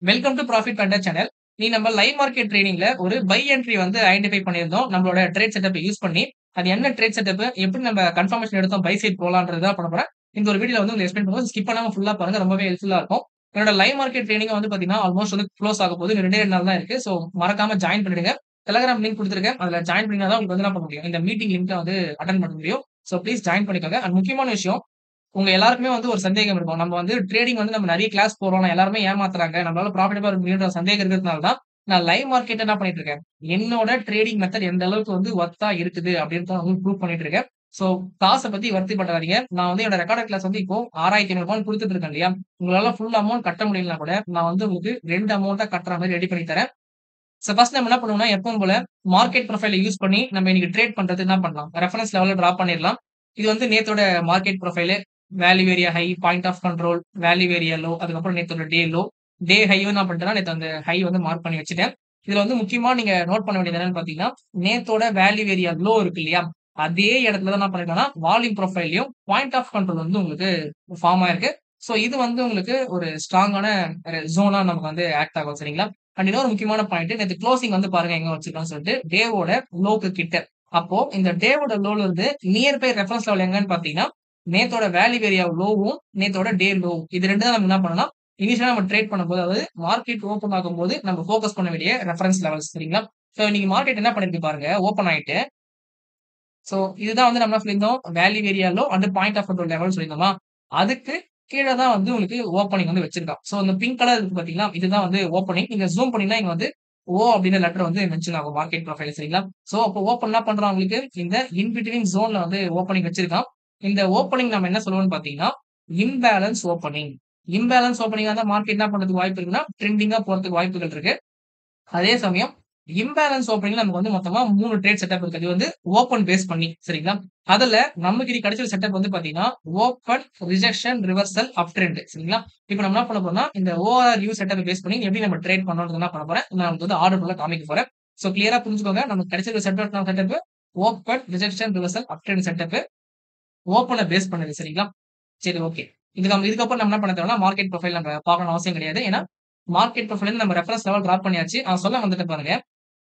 Welcome to profit பண்டர் channel. நம்ம live market ட்ரேடிங்ல ஒரு பை என்ட்ரி வந்து ஐடென்டிஃபை பண்ணியிருந்தோம். நம்மளோட ட்ரேட் செட்டப் யூஸ் பண்ணி அது என்ன ட்ரேட் செட்டப், எப்படி நம்ம கன்ஃபர்மேஷன் எடுத்தோம் பை சைட் போலாம்ன்றது தான் பண்ண போறேன். இந்த ஒரு வீடியோல வந்து உங்களுக்கு எக்ஸ்பிளைன் பண்ணுவோம். ஸ்கிப் பண்ணாம ஃபுல்லா பாருங்க. ரொம்பவே ஹெல்ப்ஃபுல்லா இருக்கும். என்னோட லைவ் மார்க்கெட் ட்ரேடிங் வந்து பாத்தீங்கன்னா ஆல்மோஸ்ட் வந்து க்ளோஸ் ஆக போகுது. 2 நாள் தான் இருக்கு. சோ மறக்காம ஜாயின் பண்ணிடுங்க. டெலிகிராம் லிங்க் குடுத்துருக்கேன். அதுல ஜாயின் பண்ணா தான் உங்களுக்கு வந்து என்ன பண்ண முடியும், இந்த மீட்டிங் லிங்க்ல வந்து அட்டெண்ட் பண்ண முடியும். சோ ப்ளீஸ் ஜாயின் பண்ணிக்கோங்க. அண்ட் முக்கியமான விஷயம், உங்க எல்லாருக்குமே வந்து ஒரு சந்தேகம் இருக்கும். நம்ம வந்து ட்ரேடிங் வந்து நம்ம நெறைய கிளாஸ் போறோம். எல்லாருமே ஏமாத்துறாங்க. நம்மளால ப்ராஃபிட்டபிளா இருக்க முடியும்ன்ற சந்தேகம் இருக்கிறதுனால தான் நான் லைவ் மார்க்கெட் என்ன பண்ணிட்டு இருக்கேன். என்னோட ட்ரேடிங் மெத்தட் எந்த அளவுக்கு வந்து ஒர்த்தா இருக்குது அப்படின்றத உங்களுக்கு ப்ரூவ் பண்ணிட்டு இருக்கேன். சோ காச பத்தி வொர்த்தி பண்ணாதீங்க. நான் வந்து என்னோட ரெக்கார்டட் கிளாஸ் வந்து இப்போ ரூ. 6,500 குடுத்துட்டு இருக்கேன் இல்லையா? உங்களால ஃபுல் அமௌண்ட் கட்ட முடியலனா கூட நான் வந்து உங்களுக்கு 2 அமௌண்ட்டா கட்டுற மாரி ரெடி பண்ணி தரேன். சோ ஃபர்ஸ்ட் நம்ம என்ன பண்ணுவோம்னா, எப்பவும் போல மார்க்கெட் ப்ரொஃபைல யூஸ் பண்ணி நம்ம இன்னைக்கு ட்ரேட் பண்றது என்ன பண்ணலாம்? ரெஃபரன்ஸ் லெவல்ல டிராப் பண்ணிரலாம். இது வந்து நேத்தோட market profile. Value area high, point of control, value area low, அதுக்கப்புறம் நேத்தோட டே லோ. டே ஹையும் என்ன பண்ணிட்டேன்னா, நேத்து அந்த ஹை வந்து மார்க் பண்ணி வச்சுட்டேன். இதுல வந்து முக்கியமா நீங்க நோட் பண்ண வேண்டியது என்னன்னு பார்த்தீங்கன்னா, நேத்தோட வேல்யூ ஏரியா லோ இருக்கு இல்லையா? அதே இடத்துல தான் என்ன பண்ணிருக்கேன்னா, வால்யூம் ப்ரொஃபைல்லயும் பாயிண்ட் ஆஃப் கண்ட்ரோல் வந்து உங்களுக்கு ஃபார்ம் ஆயிருக்கு. சோ இது வந்து உங்களுக்கு ஒரு ஸ்ட்ராங்கான ஜோனா நமக்கு வந்து ஆக்ட் ஆகும். சரிங்களா? அண்ட் இன்னொரு முக்கியமான பாயிண்ட், நேத்து குளோசிங் வந்து பாருங்க எங்க வச்சிருக்கோம்னு சொல்லிட்டு, டேவோட லோக்கு கிட்ட. அப்போ இந்த டேவோட லோல இருந்து நியர் பை ரெஃபரன்ஸ் லெவல் எங்கன்னு பார்த்தீங்கன்னா, நேத்தோட வேல்யூ ஏரியா லோவும், நேத்தோட டே லோவும். இது 2 தான் நம்ம என்ன பண்ணலாம், இனிஷியலா நம்ம ட்ரேட் பண்ணும்போது, அதாவது மார்க்கெட் ஓப்பன் ஆகும்போது நம்ம ஃபோக்கஸ் பண்ண வேண்டிய ரெஃபரன்ஸ் லெவல்ஸ். சரிங்களா? சோ இன்னைக்கு மார்க்கெட் என்ன பண்ணிருக்கு பாருங்க, ஓப்பன் ஆயிட்டு. சோ இதுதான் வந்து நம்ம என்ன சொல்லியிருந்தோம், value area low and point of control லெவல்னு சொல்லியிருந்தோமா? அதுக்கு கீழ தான் வந்து உங்களுக்கு ஓப்பனிங் வந்து வச்சிருக்கான். சோ இந்த பிங்க் கலர் இருக்கு பார்த்தீங்களா? இதுதான் வந்து ஓப்பனிங். நீங்க ஜூம் பண்ணீங்கன்னா இங்க வந்து ஓ அப்படின்ற லெட்டர் வந்து மென்ஷன் ஆகும் மார்க்கெட் ப்ரொஃபைல். சரிங்களா? சோ அப்போ ஓப்பன் என்ன பண்றான் உங்களுக்கு, இந்த இன் பிட்வீன் ஜோன்ல வந்து ஓப்பனிங் வச்சிருக்கான். இந்த ஓப்பனிங் நம்ம என்ன சொல்லுவோம்னு பார்த்தீங்கன்னா, இம்பேலன்ஸ் ஓப்பனிங். இம்பேலன்ஸ் ஓப்பனிங்கா இருந்தா மார்க்கெட் என்ன பண்றதுக்கு வாய்ப்பு இருக்குன்னா, ட்ரெண்டிங்கா போறதுக்கு வாய்ப்புகள் இருக்கு. அதே சமயம் இம்பேலன்ஸ் ஓப்பனிங்ல நமக்கு வந்து மொத்தமா 3 ட்ரேட் செட்டப் இருக்கு. அது வந்து ஓப்பன் பேஸ் பண்ணி சரிங்களா? அதுல நமக்கு இன்னைக்கு கிடைச்ச செட்டப் வந்து பாத்தீங்கன்னா, open, rejection, reversal, up trend சரிங்களா? இப்ப நம்ம என்ன பண்ண போறோம்னா, இந்த ஓஆர்யூ செட்டப் பேஸ் பண்ணி எப்படி நம்ம ட்ரேட் பண்ணணும்ன்றது என்ன பண்ண போறேன், நான் உங்களுக்கு வந்து ஆர்டர் ஃபுல்லா காமிக்க போறேன். சோ கிளியரா புரிஞ்சுக்கோங்க. நமக்கு கிடைச்ச setup open, rejection, reversal, up trend setup. ஓப்பன பேஸ் பண்ணது சரிங்களா? சரி ஓகே. இதுக்கப்புறம் நம்ம என்ன பண்ண தேவைன்னா, மார்க்கெட் ப்ரொஃபைல் நம்ம பார்க்கணும்னு அவசியம் கிடையாது. ஏன்னா, மார்க்கெட் ப்ரொஃபைல்ல நம்ம ரெஃபரன்ஸ் லெவல் டிராப் பண்ணியாச்சு. நான் சொல்ல வந்துட்டேன் பாருங்க.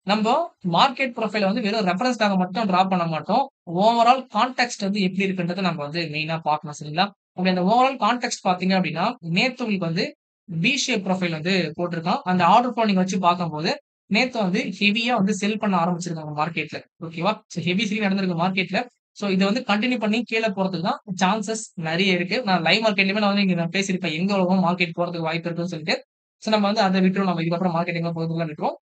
நம்ப மார்க்கெட் ப்ரொஃபைல வந்து வெறும் ரெஃபரன்ஸ்க்காக மட்டும் டிராப் பண்ண மாட்டோம். ஓவரால் கான்டெக்ஸ்ட் வந்து எப்படி இருக்குன்றத நம்ம வந்து மெயினா பார்க்கணும் சரிங்களா? அப்படி அந்த ஓவரால் கான்டெக்ஸ்ட் பார்த்தீங்க அப்படின்னா, நேத்து உங்களுக்கு வந்து வி ஷேப் ப்ரொஃபைல் வந்து போட்டிருக்கான். அந்த ஆர்டர் ஃப்ளோ நீங்க வச்சு பார்க்கும்போது, நேத்து வந்து ஹெவியா வந்து செல் பண்ண ஆரம்பிச்சிருக்காங்க மார்க்கெட்ல. ஓகேவா? சோ ஹெவி செல்லிங் நடந்திருக்கு மார்க்கெட்ல. சோ இத வந்து கன்டின்யூ பண்ணி கீழ போறதுக்கு தான் சான்சஸ் நெறைய இருக்கு. நான் லைவ் மார்க்கெட்லயுமே நான் வந்து இங்க நான் பேசியிருப்பேன். எங்க வேணாலும் மார்க்கெட் போறதுக்கு வாய்ப்பு இருக்குன்னு சொல்லிட்டு. சோ நம்ம வந்து அத விட்டுருவோம். நம்ம இதுக்கப்புறம் மார்க்கெட் எங்க போகுதுன்னு விட்டுருவோம்.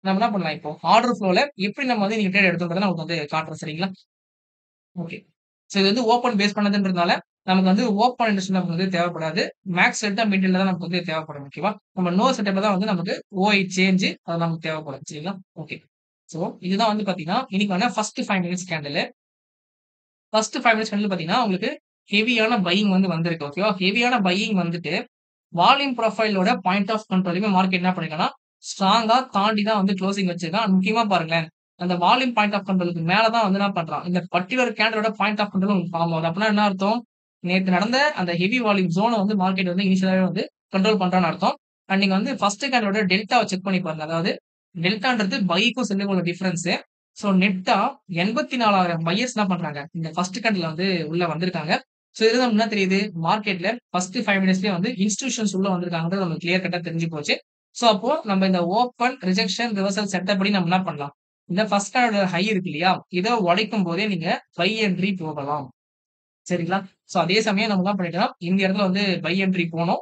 நம்ம என்ன பண்ணலாம் இப்போ, ஆர்டர் ஃப்ளோல எப்படி நம்ம வந்து நீங்க ட்ரேட் எடுத்தோன்றத நான் உங்களுக்கு வந்து காட்டுறேன் சரிங்களா? ஓகே. சோ இது வந்து ஓப்பன் பேஸ் பண்ணதுன்றதுனால, நமக்கு வந்து ஓப்பன் இன்ட்ரெஸ்ட் நமக்கு வந்து தேவைப்படாது. மேக்ஸ் செட்டா மிடில்ல தான் நமக்கு வந்து தேவைப்படும். ஓகேவா? நம்ம நோ செட்டப்ல தான் வந்து நமக்கு ஓஐ சேஞ்ச் அது நமக்கு தேவைப்படும். சரிங்களா? ஓகே. சோ இதுதான் வந்து பார்த்தீங்கன்னா, இன்னைக்கான first 5 minutes candle. First 5 minutes candle பார்த்தீங்கன்னா, உங்களுக்கு ஹெவியான பையிங் வந்து வந்திருக்கு. ஓகேவா? ஹெவியான பையிங் வந்துட்டு வால்யூம் ப்ரொஃபைலோட பாயிண்ட் ஆஃப் கண்ட்ரோலயுமே மார்க்கெட் என்ன பண்ணிருக்கான்னா, ஸ்ட்ராங்கா தாண்டி தான் வந்து குளோசிங் வச்சிருக்கான். முக்கியமா பாருங்களேன், அந்த வால்யூம் பாயிண்ட் ஆஃப் கண்ட்ரோலுக்கு மேல தான் வந்து என்ன பண்றான், இந்த பர்ட்டிகுலர் கேண்டலோட பாயிண்ட் ஆஃப் கண்ட்ரோல் உங்களுக்கு ஃபார்ம் ஆகுது. அப்படின்னா என்ன அர்த்தம்? நேத்து நடந்த அந்த ஹெவி வால்யூம் ஜோன வந்து மார்க்கெட் வந்து இனிஷியலாவே வந்து கண்ட்ரோல் பண்றான்னு அர்த்தம். அண்ட் நீங்க வந்து ஃபர்ஸ்ட் கேண்டலோட டெல்டாவ செக் பண்ணி பாருங்க. அதாவது டெல்டான்றது பைக்கும் செல்லுக்கும் உள்ள டிஃபரன்ஸ். சோ நெட்டா 84,000 பையர்ஸ் என்ன பண்றாங்க, இந்த ஃபர்ஸ்ட் கேண்டில்ல வந்து உள்ள வந்திருக்காங்க. சோ இதுல என்ன தெரியுது, மார்க்கெட்ல ஃபர்ஸ்ட் 5 மினிட்ஸ்லயே வந்து இன்ஸ்டிடியூஷன்ஸ் உள்ள வந்திருக்காங்கன்றது நமக்கு கிளியர் கட்டா தெரிஞ்சு போச்சு. சோ அப்போ நம்ம இந்த ஓப்பன், ரிஜெக்ஷன், ரிவர்சல் செட்டப் படி நம்ம என்ன பண்ணலாம்? இந்த ஃபர்ஸ்ட் கேண்டலோட ஹை இருக்கு இல்லையா? இத உடைக்கும் போதே நீங்க பை என்ட்ரி போகலாம். சரிங்களா? சோ அதே சமயம் நம்ம என்ன பண்ணிட்டோம்னா, இந்த இடத்துல வந்து பை என்ட்ரி போனோம்.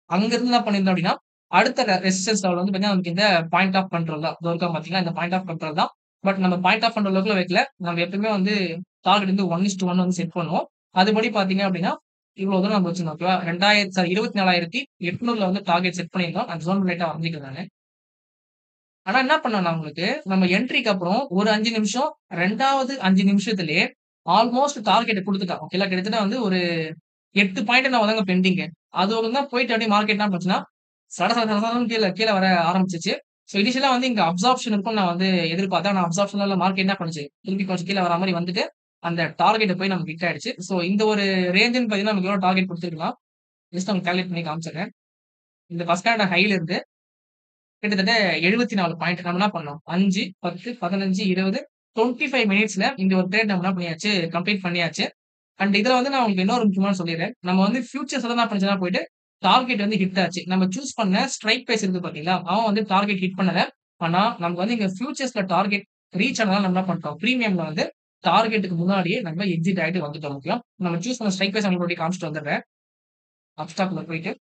அங்கிருந்து என்ன பண்ணியிருந்தோம் அப்படின்னா, அடுத்த ரெசிஸ்டன்ஸ் லெவல் வந்து பார்த்தீங்கன்னா, நமக்கு இந்த பாயிண்ட் ஆஃப் கண்ட்ரோல் தான். இதோ இருக்கா பார்த்தீங்களா? இந்த பாயிண்ட் ஆஃப் கண்ட்ரோல் தான். பட் நம்ம பாயிண்ட் ஆஃப் கண்ட்ரோல் வைக்கல. நம்ம எப்பவுமே வந்து டார்கெட் வந்து 1:1 வந்து செட் பண்ணுவோம். அதுபடி பார்த்தீங்க அப்படின்னா, இவ்வளவு தூரம் நம்ம வச்சிருந்தோம். ஓகேவா? 24,800ல வந்து டார்கெட் செட் பண்ணியிருந்தோம். அந்த ஜோன் லைட்டா வரைஞ்சுக்கிறேன் நானு. ஆனா என்ன பண்ணேன்னா உங்களுக்கு, நம்ம என்ட்ரிக்கு அப்புறம் ஒரு 5 நிமிஷம், 2வது 5 நிமிஷத்திலேயே ஆல்மோஸ்ட் டார்கெட்ட குடுத்துட்டான். ஓகேங்களா? கிட்டத்தட்ட வந்து ஒரு 8 பாயிண்ட் என்னமோ தாங்க பெண்டிங்கு. அது ஒழுங்கா போயிட்டு அப்படியே மார்க்கெட் என்ன பண்ணுச்சுன்னா, சட சட சட சடன்னு கீழ கீழ வர ஆரம்பிச்சுச்சு. ஸோ இனிஷியலா வந்து இங்க அப்சார்ப்ஷன் இருக்கும்னு நான் வந்து எதிர்பார்த்தேன். ஆனா அப்சார்ப்ஷன்ல மார்க்கெட் என்ன பண்ணுச்சு? திருப்பி கொஞ்சம் கீழ வர மாரி வந்துட்டு, அந்த டார்கெட்ட போய் நமக்கு ஹிட் ஆயிடுச்சு. ஸோ இந்த ஒரு ரேஞ்சுன்னு பார்த்தீங்கன்னா, நமக்கு எவ்வளோ டார்கெட் குடுத்துருக்கலாம்? ஜஸ்ட் உங்களுக்கு கால்குலேட் பண்ணி காமிச்சிடுறேன். இந்த ஃபர்ஸ்ட் ஸ்டாண்டர்ட் ஹைல இருந்து கிட்டத்தட்ட 74 பாயிண்ட் நம்ம என்ன பண்ணோம்? 5, 10, 15, 20, 25 மினிட்ஸ்ல இந்த ஒரு ட்ரேட் நம்ம என்ன பண்ணியாச்சு? கம்ப்ளீட் பண்ணியாச்சு. அண்ட் இதுல வந்து நான் உங்களுக்கு இன்னொரு முக்கியமான சொல்லிர்றேன். நம்ம வந்து ஃபியூச்சர்ஸ்ல என்ன பண்ணுச்சுன்னா போயிட்டு, டார்கெட் வந்து ஹிட் ஆச்சு. நம்ம சூஸ் பண்ண ஸ்ட்ரைக் பிரைஸ் இருக்கு பார்த்தீங்களா? அவன் வந்து டார்கெட் ஹிட் பண்ணல. ஆனா, நமக்கு வந்து இங்க ஃபியூச்சர்ஸ்ல டார்கெட் ரீச் ஆனதால நம்ம என்ன பண்ணிட்டோம்? பிரீமியம்ல வந்து டார்கெட்டுக்கு முன்னாடியே நம்ம எக்ஸிட் ஆயிட்டு வந்துட்டோம் முக்கியம். நம்ம சூஸ் பண்ண ஸ்ட்ரைக் பிரைஸ் உங்களுக்கு மறுபடியும் காமிச்சுட்டு வந்துடுறேன். அப்ஸ்டாக்ல போயிட்டு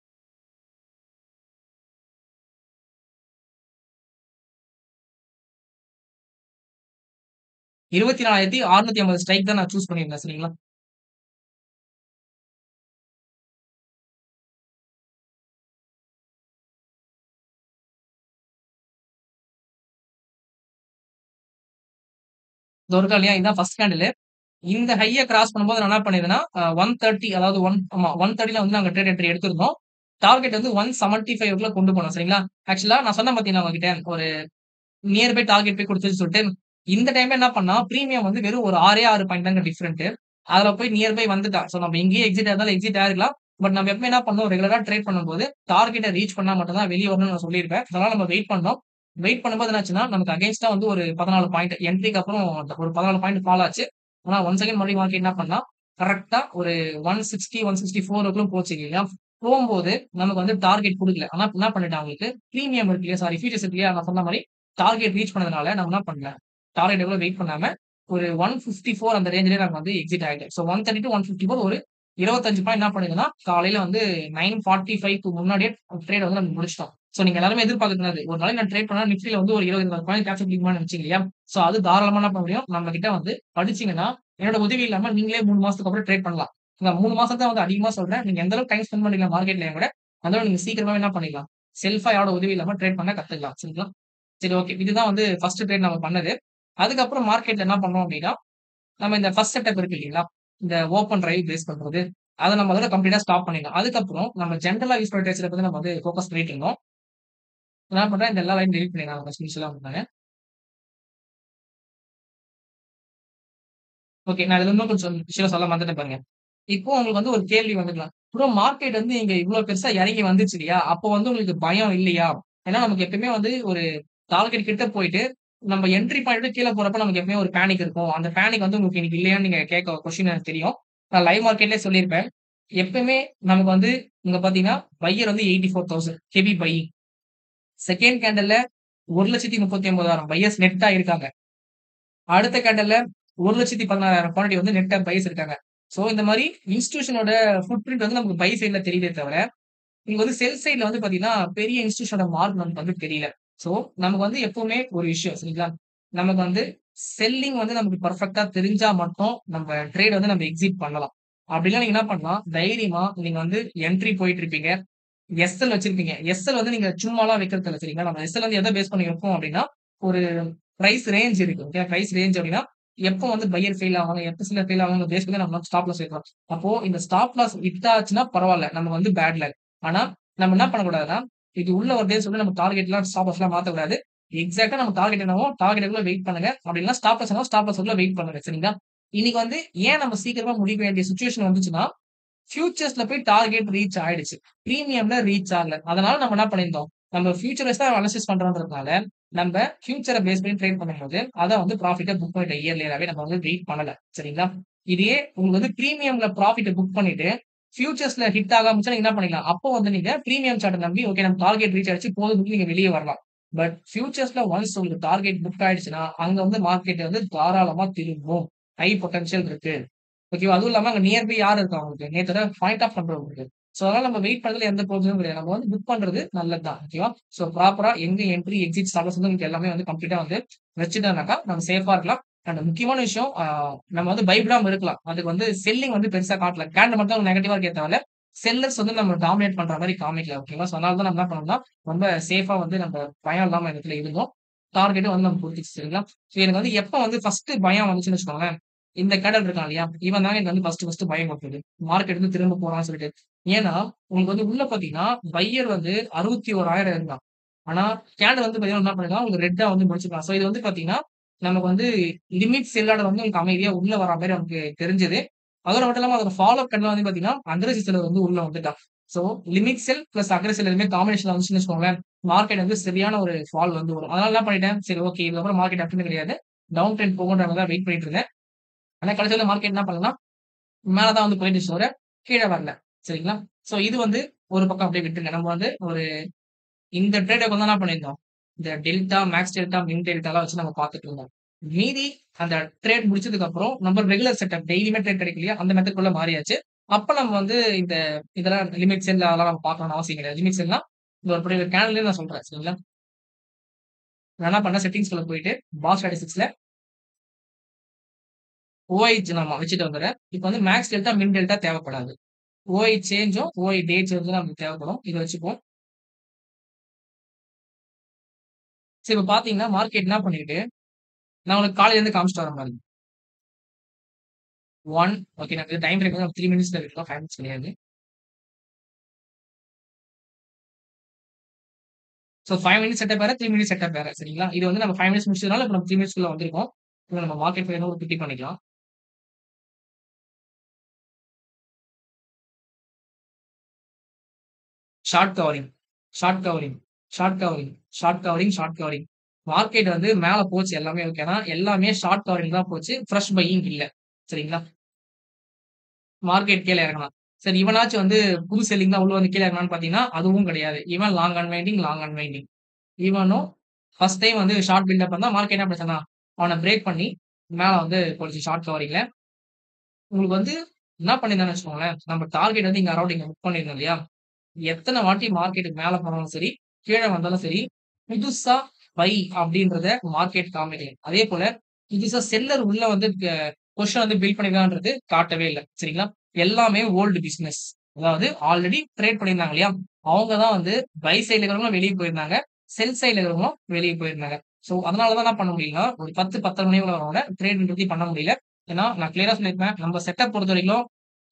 24,650 ஸ்ட்ரைக் தான் நான் சூஸ் பண்ணியிருந்தேன். சரிங்களா? இதோ இருக்கா இல்லையா? இதான் ஃபர்ஸ்ட் கேண்டிலு. இந்த ஹைய கிராஸ் பண்ணும்போது நான் என்ன பண்ணியிருந்தேன்னா, 130 அதாவது 130ல வந்து நாங்க ட்ரேட் என்ட்ரி எடுத்திருந்தோம். டார்கெட் வந்து 175க்குள்ள கொண்டு போனோம். சரிங்களா? ஆக்சுவலா நான் சொன்னேன் பார்த்தீங்களா உங்ககிட்ட, ஒரு நியர் பை டார்கெட் போய் குடுத்துருச்சு சொல்லிட்டு, இந்த டைம்ல என்ன பண்ணா, பிரீமியம் வந்து வெறும் ஒரு 6 பாயிண்ட் தாங்க டிஃபரண்ட். அதுல போய் நியர் பை வந்துட்டான். சோ நம்ம இங்கேயே எக்ஸிட் ஆயிருந்தாலும் எக்ஸிட் ஆயிருக்கலாம். பட் நம்ம எப்பவுமே என்ன பண்ணோம், ரெகுலரா ட்ரேட் பண்ணும்போது, டார்கெட்ட ரீச் பண்ணா மட்டும் தான் வெளிய வரணும்னு நான் சொல்லியிருப்பேன். அதனால நம்ம வெயிட் பண்ணோம். வெயிட் பண்ணும்போது என்னாச்சுன்னா, நமக்கு அகைன்ஸ்ட்டா வந்து ஒரு 14 பாயிண்ட் என்ட்ரிக்கு அப்புறம் ஒரு 14 பாயிண்ட் ஃபால் ஆச்சு. ஆனா ஒன்ஸ் அகைன் மறுபடியும் மார்க்கெட் என்ன பண்ணா, கரெக்ட்டா ஒரு 160, 164 போச்சு இல்லையா? போம்போது நமக்கு வந்து டார்கெட் குடுக்கல. ஆனா என்ன பண்ணிட்டான் உங்களுக்கு, பிரீமியம் இருக்கு இல்லையா? சாரி ஃபியூச்சர்ஸ் இருக்கு இல்லையா? நான் சொன்ன மாரி டார்கெட் ரீச் பண்ணதுனால நம்ம என்ன பண்ணல, டார்கெட் எவ்வளோ வெயிட் பண்ணாம ஒரு 154 அந்த ரேஞ்சிலேயே நாங்க வந்து எக்ஸிட் ஆயிட்டோம். ஸோ 130 டூ 154 ஒரு 25 பாயிண்ட் என்ன பண்ணுதுன்னா, காலையில வந்து 9:45க்கு முன்னாடியே ட்ரேட் வந்து நம்ம முடிச்சுட்டோம். ஸோ நீங்க எல்லாருமே எதிர்பார்க்கிறது ஒரு நாளைக்கு நான் ட்ரேட் பண்ணா நிஃப்டில வந்து ஒரு 20, 20 பாயிண்ட் கேப்சர் பண்ணிக்குமான்னு நினைச்சீங்க இல்லையா? ஸோ அது தாராளமா என்ன பண்ண முடியும், நம்ம கிட்ட வந்து படிச்சீங்கன்னா, என்னோட உதவி இல்லாம நீங்களே 3 மாசத்துக்கு அப்புறம் ட்ரேட் பண்ணலாம். நான் 3 மாசம் தான் வந்து அதிகமா சொல்றேன். நீங்க எந்த அளவுக்கு டைம் ஸ்பெண்ட் பண்றீங்க மார்க்கெட்ல என் கூட, அந்த அளவுக்கு நீங்க சீக்கிரமாவே என்ன பண்ணிடலாம், செல்ஃபா யாரோட உதவி இல்லாம ட்ரேட் பண்ண கத்துக்கலாம். சரிங்களா? சரி ஓகே. இதுதான் வந்து ஃபர்ஸ்ட் ட்ரேட் நம்ம பண்ணது. அதுக்கப்புறம் மார்க்கெட்ல என்ன பண்ணோம் அப்டின்னா, நம்ம இந்த ஃபர்ஸ்ட் செட்டப் இருக்கு இல்லீங்களா? இந்த ஓப்பன் டிரைவ் பேஸ் பண்றது. அத நம்ம அதோட கம்ப்ளீட்டா ஸ்டாப் பண்ணிடலாம். அதுக்கப்புறம் நம்ம ஜெனரலா யூஸ் பண்ற ட்ரேட்ஸ்ல பத்தி நம்ம வந்து ஃபோக்கஸ் பண்ணிட்டு இருந்தோம். நான் என்ன பண்றேன், இந்த எல்லா லைன் டெலீட் பண்ணிடலாம். ஃபர்ஸ்ட் இனிஷியலா வந்தாங்க. ஓகே. நான் இதுல இன்னும் கொஞ்சம் விஷயம் சொல்ல மறந்துட்டேன் பாருங்க. இப்போ உங்களுக்கு வந்து ஒரு கேள்வி வந்துக்கலாம். ப்ரோ மார்க்கெட் வந்து இங்க இவ்ளோ பெருசா இறங்கி வந்துச்சு இல்லையா? அப்போ வந்து உங்களுக்கு பயம் இல்லையா? ஏன்னா நமக்கு எப்பயுமே வந்து ஒரு டார்கெட் கிட்ட போயிட்டு, நம்ம என்ட்ரி பாயிண்ட் விட்டு கீழ போறப்ப நமக்கு எப்பயுமே ஒரு பேனிக் இருக்கும். அந்த பேனிக் வந்து உங்களுக்கு இன்னைக்கு இல்லையான்னு நீங்க கேட்க கொஸ்டின் எனக்கு தெரியும். நான் லைவ் மார்க்கெட்லயே சொல்லியிருப்பேன். எப்பவுமே நமக்கு வந்து இங்க பார்த்தீங்கன்னா, பையர் வந்து 84,000 ஹெவி பையிங். செகண்ட் கேண்டல்ல 1,39,000 பையர்ஸ் நெட்டா இருக்காங்க. அடுத்த கேண்டல்ல 1,16,000 குவான்டிட்டி வந்து நெட்டா பையர்ஸ் இருக்காங்க. சோ இந்த மாரி இன்ஸ்டிடியூஷனோட ஃபுட் பிரிண்ட் வந்து நமக்கு பை சைட்ல தெரியுதே தவிர, இங்க வந்து செல் சைட்ல வந்து பார்த்தீங்கன்னா, பெரிய இன்ஸ்டிடியூஷனோட மார்க் நமக்கு வந்து தெரியல. சோ நமக்கு வந்து எப்பவுமே ஒரு விஷயம் சரிங்களா? நமக்கு வந்து செல்லிங் வந்து நமக்கு பெர்ஃபெக்ட்டா தெரிஞ்சா மட்டும் நம்ம ட்ரேட் வந்து நம்ம எக்ஸிட் பண்ணலாம். அப்படிலாம் நீங்க என்ன பண்ணலாம், தைரியமா நீங்க வந்து என்ட்ரி போயிட்டு இருப்பீங்க. எஸ்எல் வச்சிருப்பீங்க. எஸ்எல் வந்து நீங்க சும்மாலாம் வைக்கிறது இல்ல சரிங்களா? நம்ம எஸ்எல் வந்து எத பேஸ் பண்ணி வைப்போம் அப்படின்னா, ஒரு பிரைஸ் ரேஞ்ச் இருக்கு. ஓகே. பிரைஸ் ரேஞ்ச் அப்படின்னா, எப்போ வந்து பையர் ஃபெயில் ஆவாங்க, எப்போ செல்லர் ஃபெயில் ஆவாங்க பேஸ் பண்ணி நம்ம ஸ்டாப் லாஸ் வைக்கிறோம். அப்போ இந்த ஸ்டாப் லாஸ் ஹிட் ஆச்சுன்னா பரவால்ல. நம்ம வந்து பேட் லக். ஆனா, நம்ம என்ன பண்ணக்கூடாதுன்னா, இது உள்ள வருதேன்னு சொல்லிட்டு நம்ம டார்கெட்லாம் ஸ்டாப் லாஸ்லாம் மாத்தக்கூடாது. எக்ஸாக்ட்டா நம்ம டார்கெட் என்னவோ, டார்கெட்டுக்குள்ள வெயிட் பண்ணுங்க. அப்படி இல்லன்னா ஸ்டாப் லாஸ் என்னவோ, ஸ்டாப் லாஸ் உள்ள வெயிட் பண்ணுங்க. சரிங்களா? இன்னைக்கு வந்து ஏன் நம்ம சீக்கிரமா முடிக்க வேண்டிய சிச்சுவேஷன் வந்துச்சுன்னா, ஃபியூச்சர்ஸ்ல போய் டார்கெட் ரீச் ஆயிடுச்சு. பிரீமியம்ல ரீச் ஆகல. அதனால நம்ம என்ன பண்ணியிருந்தோம், நம்ம ஃபியூச்சரைஸ் தான் அனலைசிஸ் பண்றோம்ன்றதுனால, நம்ம ஃபியூச்சர பேஸ் பண்ணி ட்ரேட் பண்ணும்போது, அத வந்து ப்ராஃபிட்டா புக் பண்ணிட்டோம் இயர்லியராவே நம்ம வந்து வெயிட் பண்ணல. சரிங்களா? இதே உங்களுக்கு வந்து பிரீமியம்ல ப்ராஃபிட்ட புக் பண்ணிட்டு, ஃபியூச்சர்ஸ்ல ஹிட் ஆகாம இருந்துச்சுன்னா நீங்க என்ன பண்ணிக்கலாம், அப்போ வந்து நீங்க பிரீமியம் சார்ட்ட நம்பி, ஓகே நம்ம டார்கெட் ரீச் ஆயிடுச்சு போதும்ன்னு நீங்க வெளிய வரலாம். பட் ஃபியூச்சர்ஸ்ல ஒன்ஸ் உங்களுக்கு டார்கெட் புக் ஆயிடுச்சுன்னா, அங்க வந்து மார்க்கெட் வந்து தாராளமா திரும்பும். ஹை பொட்டன்ஷியல் இருக்கு. ஓகேவா? அதுவும் இல்லாம அங்க நியர் பை யார் இருக்கா உங்களுக்கு? நேத்தோட பாயிண்ட் ஆஃப் கண்ட்ரோல் இருக்கு. சோ அதனால நம்ம வெயிட் பண்றதுல எந்த ப்ராப்ளமும் கிடையாது. நம்ம வந்து புக் பண்றது நல்லது தான். ஓகேவா? சோ ப்ராப்பரா எங்க என்ட்ரி, எக்ஸிட், ஸ்டாப் லாஸ் வந்து உங்களுக்கு எல்லாமே வந்து கம்ப்ளீட்டா வந்து வச்சுட்டோம்னாக்கா, நம்ம சேஃபா இருக்கலாம். அண்ட் முக்கியமான விஷயம் நம்ம வந்து பயப்படாம இருக்கலாம். அதுக்கு வந்து செல்லிங் வந்து பெருசா காட்டல. கேண்டில் மட்டும் நெகட்டிவா இருக்கே தவிர, செல்லர்ஸ் வந்து நம்ம டாமினேட் பண்ற மாரி காமிக்கல. ஓகேவா? சோ அதனால தான் நம்ம என்ன பண்ணோம்னா, ரொம்ப சேஃபா வந்து நம்ம பயம் இல்லாம இந்த இடத்துல இருந்தோம். டார்கெட்டும் வந்து நம்ம குடுத்துச்சு. சரிங்களா? சோ எனக்கு வந்து எப்ப வந்து ஃபர்ஸ்ட் பயம் வந்துச்சுன்னு வச்சுக்கோங்களேன், இந்த கேடல் இருக்கான் இல்லையா? இவன் தாங்க எனக்கு வந்து ஃபர்ஸ்ட் பயம் குடுத்தது. மார்க்கெட் வந்து திரும்ப போறான்னு சொல்லிட்டு. ஏன்னா, உங்களுக்கு வந்து உள்ள பார்த்தீங்கன்னா, பையர் வந்து 61,000 இருந்தான். ஆனா கேண்டில் வந்து பார்த்தீங்கன்னா என்ன பண்ணிருக்கலாம், உங்களுக்கு ரெட்டா வந்து முடிச்சுக்கலாம். ஸோ இது வந்து பார்த்தீங்கன்னா, நமக்கு வந்து லிமிட் செல் ஆர்டர் வந்து உங்களுக்கு அமைதியா உள்ள வரா மாரி நமக்கு தெரிஞ்சது. அதோட மட்டும் இல்லாம அதோட ஃபாலோ அப் கண்ல வந்து பார்த்தீங்கன்னா, அக்ரெசிவ் செல்லர் வந்து உள்ள வந்துட்டான். ஸோ லிமிட் செல் பிளஸ் அக்ரெசிவ் செல் எதுவுமே காம்பினேஷன்ல வந்துச்சுன்னு வச்சுக்கோங்களேன், மார்க்கெட் வந்து சரியான ஒரு ஃபால் வந்து வரும். அதனால என்ன பண்ணிட்டேன், சரி ஓகே இதுக்கப்புறம் மார்க்கெட் அப்டின்னு கிடையாது. டவுன் ட்ரெண்ட் போகுன்ற மாரி தான் வெயிட் பண்ணிட்டு இருந்தேன். ஆனா கடைசில மார்க்கெட் என்ன பண்ணலன்னா, மேல தான் வந்து போயிட்டுச்சு தவிர, கீழ வரல. சரிங்களா? ஸோ இது வந்து ஒரு பக்கம் அப்படியே விட்டுருங்க. நம்ம வந்து ஒரு இந்த ட்ரேட வந்து என்ன பண்ணியிருந்தோம், இந்த டெல்டா, மேக்ஸ் டெல்டா, மின் டெல்டாலாம் வச்சு நம்ம பார்த்துட்டு இருந்தோம். மீதி அந்த ட்ரேட் முடிச்சதுக்கு அப்புறம் நம்ம ரெகுலர் செட்டப் டெய்லியுமே ட்ரேட் கிடைக்கும் இல்லையா? அந்த மெத்தட்குள்ள மாறியாச்சு. அப்ப நம்ம வந்து இந்த இதெல்லாம் லிமிட் செல் அதெல்லாம் நம்ம பார்க்கணும்னு அவசியம் கிடையாது. லிமிட் செல்னா இந்த ஒரு கேனல்லயே நான் சொல்றேன். சரிங்களா? நான் என்ன பண்ணேன் செட்டிங்ஸ்குள்ள போயிட்டு பாஸ் ஸ்டாட்டிஸ்டிக்ஸ்ல ஓஐச் நம்ம வச்சுட்டு வந்துர்றேன். இப்ப வந்து மேக்ஸ் டெல்டா, மின் டெல்டா தேவைப்படாது. ஓஐ சேஞ்சும், ஓஐ டே சேஞ்சும் தான் நமக்கு தேவைப்படும். இத வச்சுப்போம். சரி இப்ப பார்த்தீங்கன்னா, மார்க்கெட் என்ன பண்ணிருக்கு, நான் உங்களுக்கு காலையில இருந்து காமிச்சுட்டு வரேன் பாருங்க. 1 ஓகே எனக்கு டைம் ஃப்ரேம் வந்து 3 மினிட்ஸ்ல இருக்கும். 5 மினிட்ஸ் கிடையாது. ஸோ 5 மினிட்ஸ் செட்டப் வேற, 3 மினிட்ஸ் செட்டப் வேற. சரிங்களா? இது வந்து நம்ம 5 மினிட்ஸ் முடிச்சதுனால, இப்ப நம்ம 3 மினிட்ஸ்க்குள்ள வந்திருக்கோம். இப்ப நம்ம மார்க்கெட் ஃப்ரேம் ஒரு பிடி பண்ணிக்கலாம். Short covering, short covering, short covering, short covering, short covering. Market வந்து மேல போச்சு எல்லாமே ஓகேனா, எல்லாமே ஷார்ட் கவரிங் தான் போச்சு. ஃப்ரெஷ் பையிங் இல்ல. சரிங்களா? மார்க்கெட் கீழ இறங்கலாம். சரி இவனாச்சும் வந்து புது செல்லிங் தான் உள்ள வந்து கீழ இறங்குனான்னு பார்த்தீங்கன்னா, அதுவும் கிடையாது. இவன் லாங் அன்வைண்டிங், லாங் அன்வைண்டிங். இவனும் ஃபர்ஸ்ட் டைம் வந்து ஷார்ட் பில்டப் பண்ணா மார்க்கெட் என்ன பண்ணுச்சுன்னா, அவன பிரேக் பண்ணி மேல வந்து போட்டுச்சு ஷார்ட் கவரிங்ல. உங்களுக்கு வந்து என்ன பண்ணியிருந்தான்னு வச்சுக்கோங்களேன், நம்ம டார்கெட் வந்து இங்க அரவுண்ட் இங்க புக் பண்ணியிருந்தோம் இல்லையா? எத்தன வாட்டி மார்க்கெட்டுக்கு மேல போனாலும் சரி, கீழ வந்தாலும் சரி, புதுசா பை அப்படின்றத மார்க்கெட் காமிக்கல. அதேபோல புதுசா செல்லர் உள்ள வந்து பொசிஷன் வந்து பில்ட் பண்ணியிருக்கான்றது காட்டவே இல்ல. சரிங்களா? எல்லாமே ஓல்டு பிசினஸ். அதாவது ஆல்ரெடி ட்ரேட் பண்ணியிருந்தாங்க இல்லையா? அவங்க தான் வந்து பை சைட்ல இருக்கிறவங்களும் வெளிய போயிருந்தாங்க. செல் சைட்ல இருக்கிறவங்களும் வெளிய போயிருந்தாங்க. ஸோ அதனால தான் என்ன பண்ண முடியலன்னா, ஒரு 10, 10:30 மணி வரவங்க ட்ரேட்ன்றது பண்ண முடியல. ஏன்னா நான் கிளியரா சொல்லியிருப்பேன். நம்ம செட்டப் பொறுத்தவரைக்கும்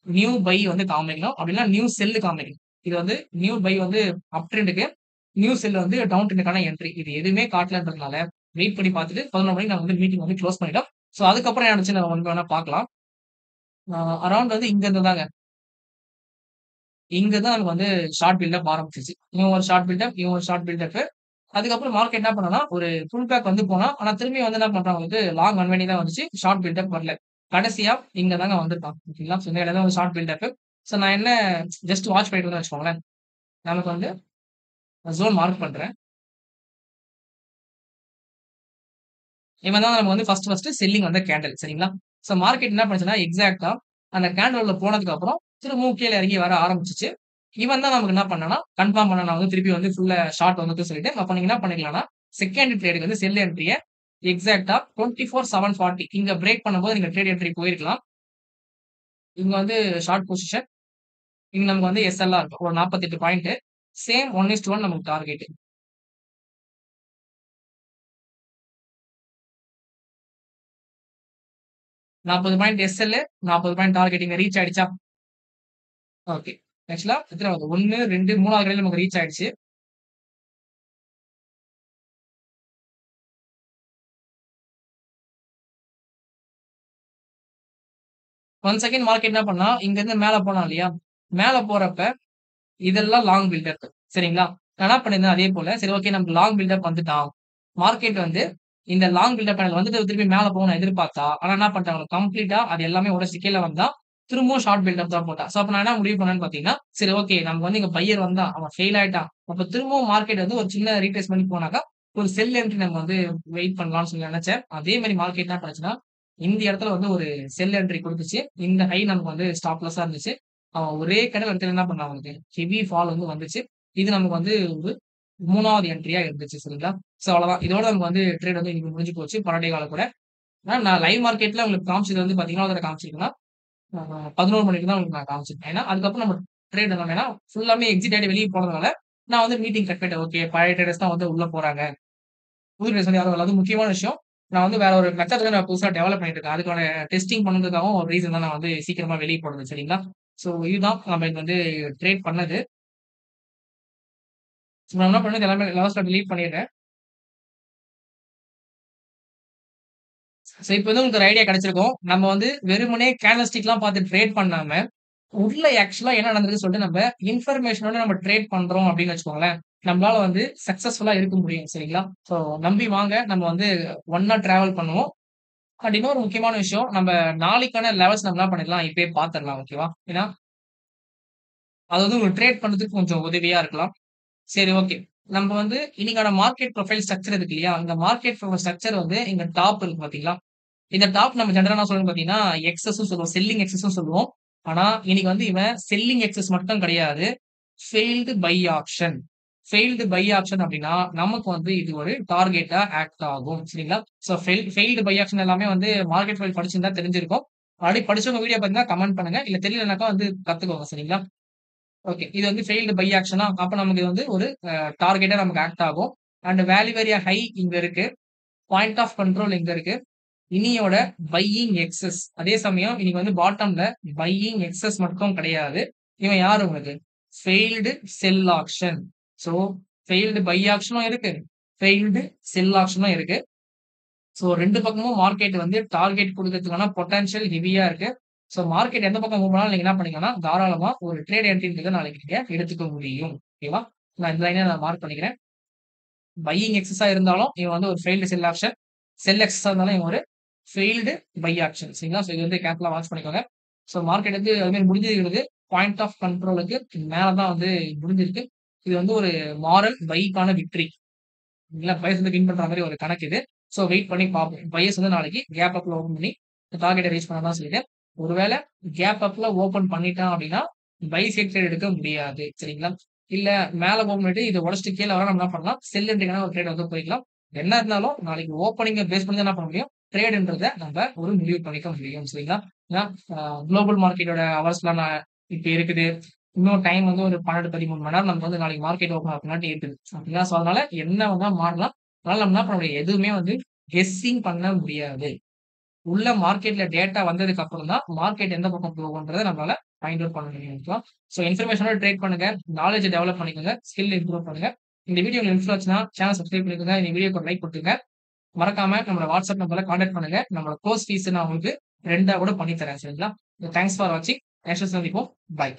நியூ பை வந்து காமிக்கணும். அப்படின்னா நியூ செல் காமிக்கணும். இது வந்து நியூ பை வந்து அப் ட்ரெண்டுக்கு, நியூ செல் வந்து டவுன் ட்ரெண்டுக்கான என்ட்ரி. இது எதுவுமே காட்டலன்றதுனால, வெயிட் பண்ணி பார்த்துட்டு 11 மணிக்கு நாங்க வந்து மீட்டிங் வந்து குளோஸ் பண்ணிட்டோம். ஸோ அதுக்கப்புறம் என்ன நடந்துச்சுன்னு நம்ம வந்து வேணா பார்க்கலாம். அரவுண்ட் வந்து இங்க இருந்து தாங்க. இங்க தான் நமக்கு வந்து ஷார்ட் பில்டப் ஆரம்பிச்சுச்சு. இவன் ஒரு ஷார்ட் பில்டப், இவன் ஒரு ஷார்ட் பில்டப். அதுக்கப்புறம் மார்க்கெட் என்ன பண்ணான்னா, ஒரு புல் பேக் வந்து போனா, ஆனா திரும்பி வந்து என்ன பண்றான் வந்து லாங் அன்வைண்டிங் தான் வந்துச்சு. ஷார்ட் பில்டப் வரல. கடைசியா இங்க தாங்க வந்திருக்கான். ஓகேங்களா? ஸோ இந்த இடம் தான் வந்து ஷார்ட் பில்டப். ஸோ நான் என்ன ஜஸ்ட் வாட்ச் பண்ணிட்டு இருந்தேன்னு வச்சுக்கோங்களேன். நமக்கு வந்து ஜோன் மார்க் பண்றேன். இவன் தான் நமக்கு வந்து ஃபர்ஸ்ட் செல்லிங் வந்த கேண்டில் சரிங்களா? ஸோ மார்க்கெட் என்ன பண்ணுச்சுன்னா, எக்ஸாக்ட்டா அந்த கேண்டில் உள்ள போனதுக்கு அப்புறம் திரும்பவும் கீழ இறங்கி வர ஆரம்பிச்சுச்சு. இவன் தான் நமக்கு என்ன பண்ணான்னா, கன்ஃபார்ம் பண்ண நான் வந்து திருப்பி வந்து ஃபுல்லா ஷார்ட் வந்துட்டு சொல்லிட்டு, அப்ப நீங்க என்ன பண்ணிக்கலாம்னா, செகண்ட் ட்ரேடுக்கு வந்து செல் என்ட்ரிய எக்ஸாக்ட்டா 24,740 இங்க பிரேக் பண்ணும்போது நீங்க ட்ரேட் என்ட்ரி போயிருக்கலாம். இங்க வந்து ஷார்ட் பொசிஷன். இங்க நமக்கு வந்து எஸ்எல்ஆர் இருக்கும். ஒரு 48 பாயிண்ட். சேம் 1:1 நமக்கு target. 40 point SL, 40 point target இங்க ரீச் ஆயிடுச்சா? ஓகே. ஆக்சுவலா எத்தன வருது? 1, 2, 3வது கடையில நமக்கு ரீச் ஆயிடுச்சு. ஒன்ஸ் அகைன் மார்க்கெட் என்ன பண்ணா, இங்க இருந்து மேல போனான் இல்லையா? மேல போறப்ப இதெல்லாம் லாங் பில்டப். சரிங்களா? நான் என்ன பண்ணியிருந்தேன் அதே போல, சரி ஓகே நமக்கு லாங் பில்டப் வந்துட்டான். மார்க்கெட் வந்து இந்த லாங் பில்டப் பேனல் வந்துட்டு திருப்பி மேல போகும்னு எதிர்பார்த்தா, ஆனா என்ன பண்ணிட்டாங்க கம்ப்ளீட்டா அது எல்லாமே உடைச்சு கீழ வந்தா, திரும்பவும் ஷார்ட் பில்டப் தான் போட்டான். சோ அப்ப நான் என்ன முடிவு பண்ணேன்னு பார்த்தீங்கன்னா, சரி ஓகே நமக்கு வந்து இங்க பையர் வந்தான். அவன் ஃபெயில் ஆயிட்டான். அப்ப திரும்பவும் மார்க்கெட் வந்து ஒரு சின்ன ரீட்ரேஸ் பண்ணி போனாக்கா, ஒரு செல் என்ட்ரி நம்ம வந்து வெயிட் பண்ணலாம்னு சொல்லி நெனச்சேன். அதே மாரி மார்க்கெட் என்ன பண்ணுச்சுன்னா, இந்த இடத்துல வந்து ஒரு செல் என்ட்ரி குடுத்துச்சு. இந்த ஹை நமக்கு வந்து ஸ்டாப் லாஸா இருந்துச்சு. அவன் ஒரே கடையில எடுத்து என்ன பண்ணான் அவனுக்கு ஹெவி ஃபால் வந்து வந்துச்சு. இது நமக்கு வந்து ஒரு 3வது என்ட்ரியா இருந்துச்சு சரிங்களா? சோ அவ்வளவுதான். இதோட நமக்கு வந்து ட்ரேட் வந்து இன்னைக்கு முடிஞ்சு போச்சு. பர் கால கூட. ஆனா நான் லைவ் மார்க்கெட்ல உங்களுக்கு காமிச்சது வந்து பார்த்தீங்கன்னா, எவ்வளோ காமிச்சிருக்குன்னா, 11 மணிக்கு தான் உங்களுக்கு நான் காமிச்சிருப்பேன். ஏன்னா, அதுக்கப்புறம் நம்ம ட்ரேட் நம்ம ஏன்னா ஃபுல்லாமே எக்ஸிட் ஆயிட்டு வெளிய போனதுனால, நான் வந்து மீட்டிங் கட் பண்ணிட்டேன். ஓகே பழைய ட்ரேடர்ஸ் தான் வந்து உள்ள போறாங்க. புது ட்ரேடர்ஸ் வந்து யாரும் வரல. அதுவும் முக்கியமான விஷயம். நான் வந்து வேற ஒரு மெத்தட் வந்து நான் புதுசா டெவலப் பண்ணிட்டு இருக்கேன். அதுக்கான டெஸ்டிங் பண்ணதுக்காகவும் ஒரு ரீசன் தான் நான் வந்து சீக்கிரமா வெளிய போனது சரிங்களா? சோ இதுதான் நம்ம வந்து ட்ரேட் பண்ணது. நான் என்ன பண்ணேன் எல்லாமே லாஸ்ட்ல டெலீட் பண்ணிடுறேன். இப்ப வந்து உங்களுக்கு ஒரு ஐடியா கிடைச்சிருக்கும். நம்ம வந்து வெறுமனே கேண்டல்ஸ்டிக்லாம் பார்த்து ட்ரேட் பண்ணாம, உள்ள ஆக்சுவலா என்ன நடந்திருக்குன்னு சொல்லிட்டு நம்ம இன்ஃபர்மேஷனோட நம்ம ட்ரேட் பண்றோம் அப்படின்னு வச்சுக்கோங்களேன். நம்மளால வந்து சக்சஸ்ஃபுல்லா இருக்க முடியும். சரிங்களா? ஸோ நம்பி வாங்க. நம்ம வந்து ஒண்ணா டிராவல் பண்ணுவோம். அண்ட் இன்னொரு முக்கியமான விஷயம், நம்ம நாளைக்கான லெவல்ஸ் நம்ம என்ன பண்ணிடலாம், இப்பயே பார்த்துடலாம். ஓகேவா? ஏன்னா, அது வந்து உங்களுக்கு ட்ரேட் பண்றதுக்கு கொஞ்சம் உதவியா இருக்கலாம். சரி, ஓகே. நம்ம வந்து இன்னைக்கான மார்க்கெட் ப்ரொஃபைல் ஸ்ட்ரக்சர் இருக்கு இல்லையா? இந்த மார்க்கெட் ப்ரொஃபைல் ஸ்ட்ரக்சர் வந்து இங்க டாப் இருக்கு பார்த்தீங்களா? இந்த டாப் நம்ம ஜெனரலா என்ன சொல்லுவோம் பார்த்தீங்கன்னா, எக்ஸஸ்ன்னு சொல்லுவோம். செல்லிங் எக்ஸஸ்ன்னு சொல்லுவோம். ஆனா, இன்னைக்கு வந்து இவன் செல்லிங் எக்ஸஸ் மட்டும் கிடையாது. Failed by option. Failed by option அப்டின்னா, நமக்கு வந்து இது ஒரு டார்கெட்டா ஆக்ட் ஆகும். சரிங்களா? ஸோ ஃபெயில்டு பை ஆப்ஷன் எல்லாமே வந்து மார்க்கெட் ப்ரொஃபைல் படிச்சிருந்தா தெரிஞ்சிருக்கும். ஆல்ரெடி படிச்சவங்க வீடியோ பார்த்தீங்கன்னா கமெண்ட் பண்ணுங்க. இல்ல தெரியலனாக்கா வந்து கத்துக்கோங்க. சரிங்களா? ஓகே. இது வந்து ஃபெயில்டு பை ஆக்ஷனா, அப்ப நமக்கு இது வந்து ஒரு டார்கெட்டா நமக்கு ஆக்ட் ஆகும். அண்ட் வேல்யூ ஏரியா ஹை இங்க இருக்கு. பாயிண்ட் ஆஃப் கண்ட்ரோல் இங்க இருக்கு. இனியோட பையிங் எக்ஸஸ். அதே சமயம் இன்னைக்கு வந்து பாட்டம்ல பையிங் எக்ஸஸ் மட்டும் கிடையாது. இவன் யாரு உங்களுக்கு? Failed sell action. So failed buy ஆக்ஷனும் இருக்கு. ஃபெயில்டு செல் ஆக்ஷனும் இருக்கு. ஸோ 2 பக்கமும் மார்க்கெட் வந்து டார்கெட் குடுக்கறதுக்கான பொட்டன்ஷியல் ஹெவியா இருக்கு. ஸோ மார்க்கெட் எந்த பக்கம் மூவ் பண்ணாலும் நீங்க என்ன பண்ணிக்கலாம்னா, தாராளமா ஒரு ட்ரேட் என்ட்ரின்றத நாளைக்கு நீங்க எடுத்துக்க முடியும். ஓகேவா? நான் இந்த லைன நான் மார்க் பண்ணிக்கிறேன். பையிங் எக்ஸஸா இருந்தாலும் இவன் வந்து ஒரு ஃபெயில்டு செல் ஆக்ஷன். செல் எக்ஸஸா இருந்தாலும் இவன் ஒரு ஃபெயில்டு பை ஆக்ஷன். சரிங்களா? ஸோ இது வந்து கேர்ஃபுல்லா வாட்ச் பண்ணிக்கோங்க. ஸோ மார்க்கெட் வந்து அது மாரி முடிஞ்சிருக்கிறது பாயிண்ட் ஆஃப் கண்ட்ரோலுக்கு மேல தான் வந்து முடிஞ்சிருக்கு. இது வந்து ஒரு மாரல் பைக்கான விக்டரி. இல்ல பையர்ஸ் வந்து வின் பண்ற மாரி ஒரு கணக்கு இது. ஸோ வெயிட் பண்ணி பார்ப்போம். பையர்ஸ் வந்து நாளைக்கு கேப் அப்ல ஓப்பன் பண்ணி டார்கெட்ட ரீச் பண்ண சொல்லிட்டு, ஒருவேள கேப் அப்ல ஓப்பன் பண்ணிட்டான் அப்டின்னா, பை சைட் ட்ரேட் எடுக்க முடியாது. சரிங்களா? இல்ல மேல ஓப்பன் பண்ணிட்டு இத உடைச்சுட்டு கீழ வர நம்ம என்ன பண்ணலாம், செல் என்ட்ரிக்கான ஒரு ட்ரேட் வந்து போய்க்கலாம். என்ன இருந்தாலும் நாளைக்கு ஓப்பனிங்க பேஸ் பண்ணி தான் என்ன பண்ண முடியும், ட்ரேட்ன்றத நம்ம ஒரு முடிவு பண்ணிக்க முடியும். சரிங்களா? ஏன்னா குளோபல் மார்க்கெட்டோட ஹவர்ஸ்லாம் இப்ப இருக்குது. இன்னும் டைம் வந்து ஒரு 12, 13 மணி நேரம் நமக்கு வந்து நாளைக்கு மார்க்கெட் ஓப்பன் ஆகறதுக்காட்டி இருக்குது. அப்படிங்களா? ஸோ அதனால என்ன வேணா மாறலாம். அதனால நம்ம என்ன பண்ண முடியாது, எதுவுமே வந்து கெஸ்ஸிங் பண்ண முடியாது. உள்ள மார்க்கெட்ல டேட்டா வந்ததுக்கு அப்புறம் தான் மார்க்கெட் எந்த பக்கம் போகும்ன்றத நம்மளால ஃபைண்ட் அவுட் பண்ண முடியும். ஓகேவா? ஸோ இன்ஃபர்மேஷனோட ட்ரேட் பண்ணுங்க. நாலேட்ஜ் டெவலப் பண்ணிக்கோங்க. ஸ்கில் இம்ப்ரூவ் பண்ணுங்க. இந்த வீடியோ உங்களுக்கு யூஸ்ஃபுல்லா இருந்துச்சுன்னா சேனல் சப்ஸ்கிரைப் பண்ணிக்கோங்க. இந்த வீடியோக்கு ஒரு லைக் குடுத்துருங்க. மறக்காம நம்மளோட வாட்ஸ்அப் நம்பர்ல கான்டாக்ட் பண்ணுங்க. நம்மளோட கோர்ஸ் ஃபீஸ் நான் உங்களுக்கு 2ஆ கூட பண்ணி தரேன். சரிங்களா? தேங்க்ஸ் ஃபார் வாட்சிங். நெக்ஸ்ட் சந்திப்போம். பாய்.